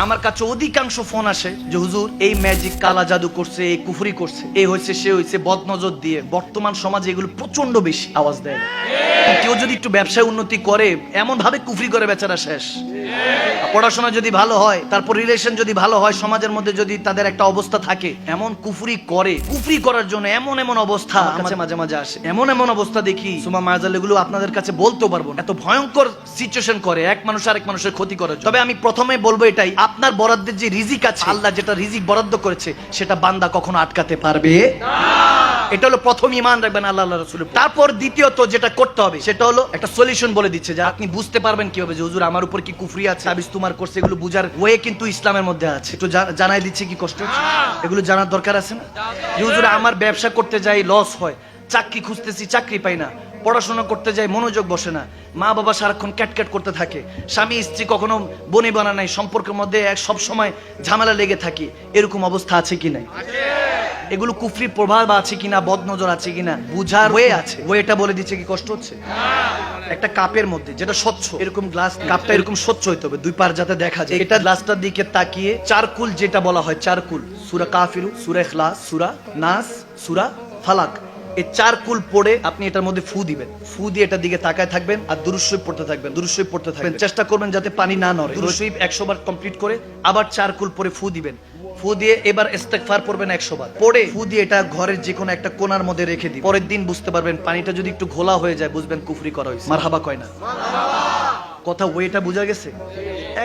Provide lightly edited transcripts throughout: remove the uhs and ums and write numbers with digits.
আমার কাছে অধিকাংশ ফোন আসে যে হুজুর এই ম্যাজিক, কালা জাদু করছে, এই কুফরি করছে, এই হয়েছে সে হয়েছে, বদনজর দিয়ে। বর্তমান সমাজে এগুলো প্রচন্ড বেশি আওয়াজ দেয়। কেউ যদি একটু ব্যবসায় উন্নতি করে এমন ভাবে কুফরি করে বেচারা শেষ। পড়াশোনা যদি ভালো হয়, তারপর রিলেশন যদি ভালো হয়, সমাজের মধ্যে যদি তাদের একটা অবস্থা থাকে, এমন কুফরি করে, কুফরি করার জন্য এমন এমন অবস্থা মাঝে মাঝে আসে, এমন এমন অবস্থা দেখি সুমা মায়াজাল, এগুলো আপনাদের কাছে বলতেও পারবো না। এত ভয়ঙ্কর সিচুয়েশন করে এক মানুষ আরেক মানুষের ক্ষতি করার জন্য। তবে আমি প্রথমে বলবো এটাই, আপনার বরাদ্দের যে রিজিক আছে, আল্লাহ যেটা রিজিক বরাদ্দ করেছে সেটা বান্দা কখনো আটকাতে পারবে না। এটা হলো প্রথম ঈমান রাখবেন আল্লাহ রাসূলের। তারপর দ্বিতীয়ত যেটা করতে হবে সেটা হলো একটা সলিউশন বলে দিচ্ছে যে আপনি বুঝতে পারবেন কিভাবে যে হুজুর আমার উপর কি কুফরি আছে, তাবিজ তোমার করছে, এগুলো বুঝার ওয়ে কিন্তু ইসলামের মধ্যে আছে। একটু জানাই দিচ্ছে কি কষ্ট হচ্ছে, এগুলো জানার দরকার আছে না? যে হুজুর আমার ব্যবসা করতে যাই লস হয়, চাকরি খুঁজতেছি চাকরি পাই না, পড়াশোনা করতে যাই মনোযোগ বসে না, মা বাবা সারাক্ষণ ক্যাটক্যাট করতে থাকে, স্বামী স্ত্রী কখনো বনি বানা নাই, সম্পর্কের মধ্যে সব সময় ঝামেলা লেগে থাকে, এরকম অবস্থা আছে কি নাই? এগুলো কুফরির প্রভাব আছে কিনা, বদনজর আছে কিনা বুঝার ওয়ে আছে। ওয়েটা বলে দিচ্ছে কি কষ্ট হচ্ছে। একটা কাপের মধ্যে যেটা স্বচ্ছ, এরকম গ্লাস, কাপটা এরকম স্বচ্ছ হইতে হবে, দুই পার যাতে দেখা যায়। এটা গ্লাসটার দিকে তাকিয়ে চারকুল, যেটা বলা হয় চারকুল, সূরা কাফিরু, সূরা ইখলাস, সূরা নাস, সূরা ফালাক, এই চারকুল পড়ে আপনি এটার মধ্যে ফু দিবেন। ফু দিয়ে এটার দিকে তাকায় থাকবেন আর দুরূদ শরীফ পড়তে থাকবেন, দুরূদ শরীফ পড়তে থাকবেন। চেষ্টা করবেন যাতে পানি না নড়ে। দুরূদ শরীফ 100 বার কমপ্লিট করে আবার চারকুল পরে ফু দিবেন। ফু দিয়ে এবার ইস্তেগফার পড়বেন 100 বার। পড়ে ফু দিয়ে এটা ঘরের যে কোনো একটা কোণার মধ্যে রেখে দিন। পরের দিন বুঝতে পারবেন পানিটা যদি একটু ঘোলা হয়ে যায়, বুঝবেন কুফরি করা হয়েছে। মারহাবা কয় না? কথা ওয়েটা বোঝা গেছে?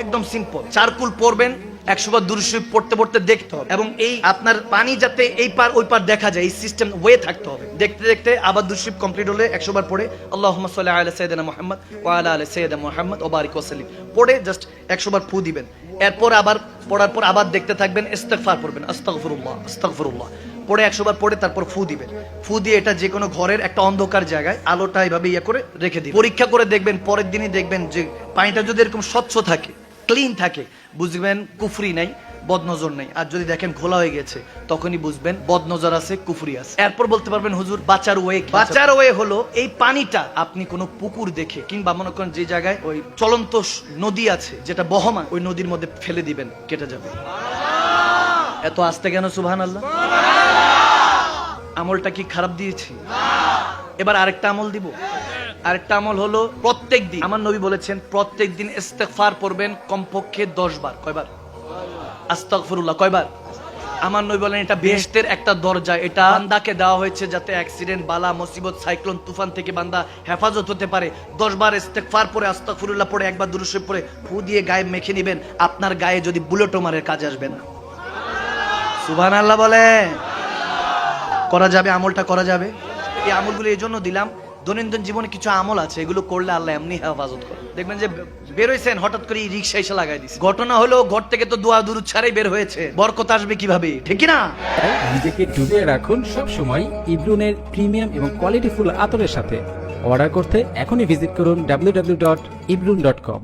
একদম সিম্পল। চারকুল পড়বেন, 100 বার দুরূদ শরীফ পড়তে পড়তে দেখতে হবে, এবং এই আপনার পানি যাতে এই পার ওই পার দেখা যায়, এই সিস্টেম ওয়ে থাকতে হবে। দেখতে দেখতে আবার দুরূদ শরীফ কমপ্লিট হলে 100 বার পড়ে আল্লাহুম্মা সাল্লি আলা সাইয়্যিদিনা মুহাম্মদ ওয়া আলা আলি সাইয়্যিদিনা মুহাম্মদ ওয়া বারিক ওয়া সাল্লিম পড়ে জাস্ট 100 বার ফু দিবেন। এরপর আবার পড়ার পর আবার দেখতে থাকবেন, ইস্তেগফার পড়বেন, আস্তাগফিরুল্লাহ আস্তাগফিরুল্লাহ পড়ে 100 বার পড়ে তারপর ফু দিবেন। ফু দিয়ে এটা যে কোনো ঘরের একটা অন্ধকার জায়গায় আলোটা এইভাবে ইয়ে করে রেখে দিবেন। পরীক্ষা করে দেখবেন, পরের দিনই দেখবেন যে পানিটা যদি এরকম স্বচ্ছ থাকে, ক্লিন থাকে, বুঝবেন কুফরি নাই, বদনজর নাই। আর যদি দেখেন ঘোলা হয়ে গেছে, তখনই বুঝবেন বদনজর আছে, কুফরি আছে। এরপর বলতে পারবেন হুজুর বাঁচার ওয়ে। বাঁচার ওয়ে হলো এই পানিটা আপনি কোনো পুকুর দেখে কিংবা মনে করেন যে জায়গায় ওই চলন্ত নদী আছে যেটা বহমান, ওই নদীর মধ্যে ফেলে দিবেন, কেটে যাবে। এত আস্তে কেন সুবহানাল্লাহ? আমলটা কি খারাপ দিয়েছি? এবার আরেকটা আমল দিব। আরেকটা আমল হলো প্রত্যেক দিন, আমার নবী বলেছেন প্রত্যেক দিন ইস্তেগফার পড়বেন কমপক্ষে 10 বার। কয়বার? আস্তাগফিরুল্লাহ কয়বার? আমার নবী বলেন এটা বেহেশতের একটা দরজা। এটা বান্দাকে দেওয়া হয়েছে যাতে অ্যাক্সিডেন্ট, বালা, মুসিবত, সাইক্লোন, তুফান থেকে বান্দা হেফাজত হতে পারে। 10 বার ইস্তেগফার পড়ে, আস্তাগফিরুল্লাহ পড়ে, একবার দুরূদ শরীফ পড়ে ফু দিয়ে গায়ে মেখে নেবেন। আপনার গায়ে যদি বুলেটও মারে কাজে আসবে না। সুবহানাল্লাহ বলে। করা যাবে, আমলটা করা যাবে। এই আমলগুলো এই জন্য দিলাম, দৈনন্দিন জীবনে কিছু আমল আছে এগুলো করলে আল্লাহ এমনি হেফাজত করে। দেখবেন যে বেরোইছেন হঠাৎ করে রিক্সা এসে লাগাই দিচ্ছে, ঘটনা হলো ঘর থেকে তো দোয়া দুরূদ ছাড়াই বের হয়েছে, বরকত আসবে কিভাবে? ঠিক না? নিজেকে ডুবিয়ে রাখুন সব সময় ইব্রুনের প্রিমিয়াম এবং কোয়ালিটিফুল আতরের সাথে। অর্ডার করতে এখনই ভিজিট করুন www.ibrun.com।